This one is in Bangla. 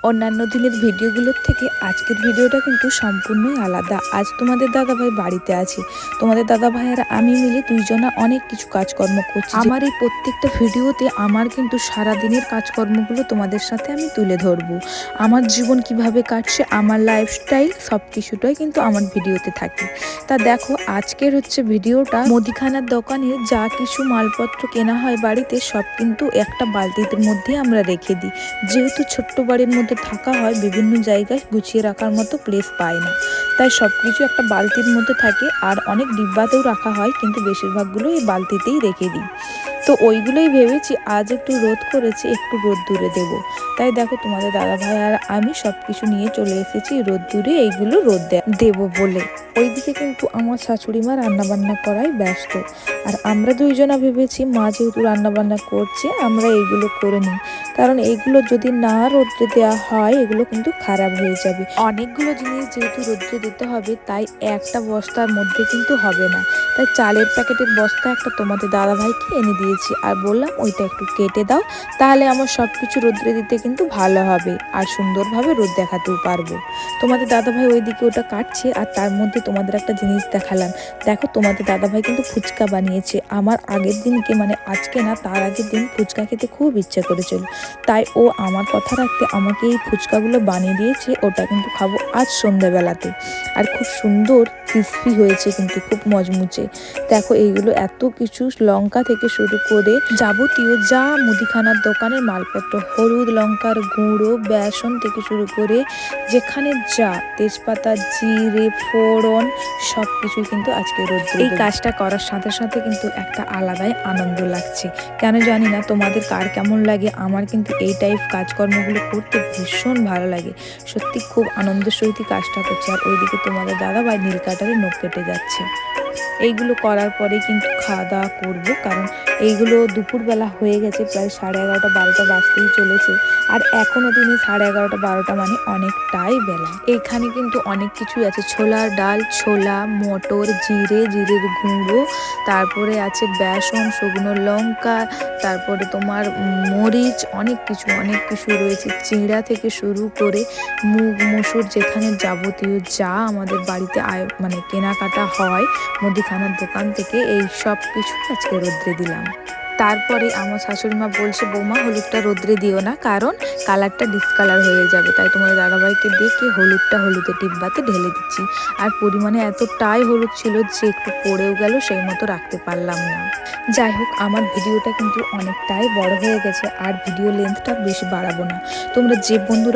অন্যান্য দিনের ভিডিওগুলোর থেকে আজকের ভিডিওটা কিন্তু সম্পূর্ণই আলাদা। আজ তোমাদের দাদাভাই বাড়িতে আছে। তোমাদের দাদাভাই আর আমি মিলে দুইজনা অনেক কিছু কাজকর্ম করছি। আমার এই প্রত্যেকটা ভিডিওতে আমার কিন্তু সারাদিনের কাজকর্মগুলো তোমাদের সাথে আমি তুলে ধরবো। আমার জীবন কিভাবে কাটছে, আমার লাইফস্টাইল সব কিছুটাই কিন্তু আমার ভিডিওতে থাকে। তা দেখো আজকের হচ্ছে ভিডিওটা মুদিখানার দোকানে যা কিছু মালপত্র কেনা হয় বাড়িতে সব কিন্তু একটা বালতির মধ্যে আমরা রেখে দিই। যেহেতু ছোট্ট বাড়ির মধ্যে থাকা হয়, বিভিন্ন জায়গায় গুছিয়ে রাখার মতো প্লেস পায় না, তাই সব কিছু একটা বালতির মধ্যে থাকে। আর অনেক ডিব্বাতেও রাখা হয়, কিন্তু বেশিরভাগগুলো এই বালতিতেই রেখে দিই। তো ওইগুলোই ভেবেছি আজ একটু রোদ করেছে, একটু রোদ দূরে দেবো। তাই দেখো তোমাদের দাদাভাই আর আমি সব কিছু নিয়ে চলে এসেছি রোদ দূরে এইগুলো রোদ দেবো বলে। ওইদিকে কিন্তু আমার শাশুড়ি মা রান্নাবান্না করায় ব্যস্ত, আর আমরা দুইজনা ভেবেছি মা যেহেতু রান্নাবান্না করছে আমরা এইগুলো করে নিই, কারণ এইগুলো যদি না রোদ্রে দেওয়া হয় এগুলো কিন্তু খারাপ হয়ে যাবে। অনেকগুলো জিনিস যেহেতু রোদ্রে দিতে হবে, তাই একটা বস্তার মধ্যে কিন্তু হবে না। তাই চালের প্যাকেটের বস্তা একটা তোমাদের দাদাভাইকে এনে দিয়েছি, আর বললাম ওইটা একটু কেটে দাও, তাহলে আমার সব কিছু রোদ্রে দিতে কিন্তু ভালো হবে আর সুন্দরভাবে রোদ দেখাতেও পারবো। তোমাদের দাদাভাই ওইদিকে ওটা কাটছে, আর তার মধ্যে তোমাদের একটা জিনিস দেখালাম। দেখো তোমাদের দাদাভাই কিন্তু ফুচকা বানিয়েছে। আমার আগের দিনকে মানে আজকে না, তার আগের দিন ফুচকা খেতে খুব ইচ্ছে করেছিল, তাই ও আমার কথা রাখতে আমাকে এই ফুচকাগুলো বানিয়ে দিয়েছে। ওটা কিন্তু খাবো আজ সন্ধ্যাবেলাতে। আর খুব সুন্দর ক্রিস্পি হয়েছে, কিন্তু খুব মজমুচে। দেখো এইগুলো এত কিছু, লঙ্কা থেকে শুরু করে যাবতীয় যা মুদিখানার দোকানের মালপত্র, হলুদ, লঙ্কার গুঁড়ো, বেসন থেকে শুরু করে যেখানে যা তেজপাতা, জিরে, ফোড়ন সব কিছুই কিন্তু আজকে রোদ্রে। এই কাজটা করার সাথে সাথে কিন্তু একটা আলাদাই আনন্দ লাগছে। কেন জানি না তোমাদের কার কেমন লাগে, আমার কিন্তু এই টাইপ কাজকর্মগুলো করতে ভীষণ ভালো লাগে। সত্যি খুব আনন্দের সহিত কাজটা করছে। আর ওইদিকে তোমাদের দাদাভাই নীল কাটারে নখ কেটে যাচ্ছে। এইগুলো করার পরে কিন্তু খাওয়া দাওয়া করবো, কারণ এইগুলো দুপুরবেলা হয়ে গেছে, প্রায় 11:30 12টা বাজতেই চলেছে। আর এখনও দিনই 11:30 12টা মানে অনেকটাই বেলা। এইখানে কিন্তু অনেক কিছুই আছে, ছোলার ডাল, ছোলা, মটর, জিরের গুঁড়ো, তারপরে আছে বেসন, শুকনো লঙ্কা, তারপরে তোমার মরিচ, অনেক কিছু রয়েছে। চিঁড়া থেকে শুরু করে মুগ, মসুর, যেখানে যাবতীয় যা আমাদের বাড়িতে মানে কেনাকাটা হয় মুদিখানার দোকান থেকে, এই সব কিছু আজকে রোদ্রে দিলাম। তারপরে আমার শাশুড়ি মা বলছে, বৌমা হলুদটা রোদ্রে দিও না, কারণ কালারটা ডিসকালার হয়ে যাবে। তাই তোমার দাদাভাইকে ডেকে হলুদটা হলুদের ডিব্বাতে ঢেলে দিচ্ছি। আর পরিমাণে এতটাই হলুদ ছিল যে একটু পড়েও গেল, সেই মতো রাখতে পারলাম না। যাই হোক, আমার ভিডিওটা কিন্তু অনেকটাই বড় হয়ে গেছে, আর ভিডিও লেন্থটা বেশি বাড়াবো না। তোমরা যে বন্ধুরা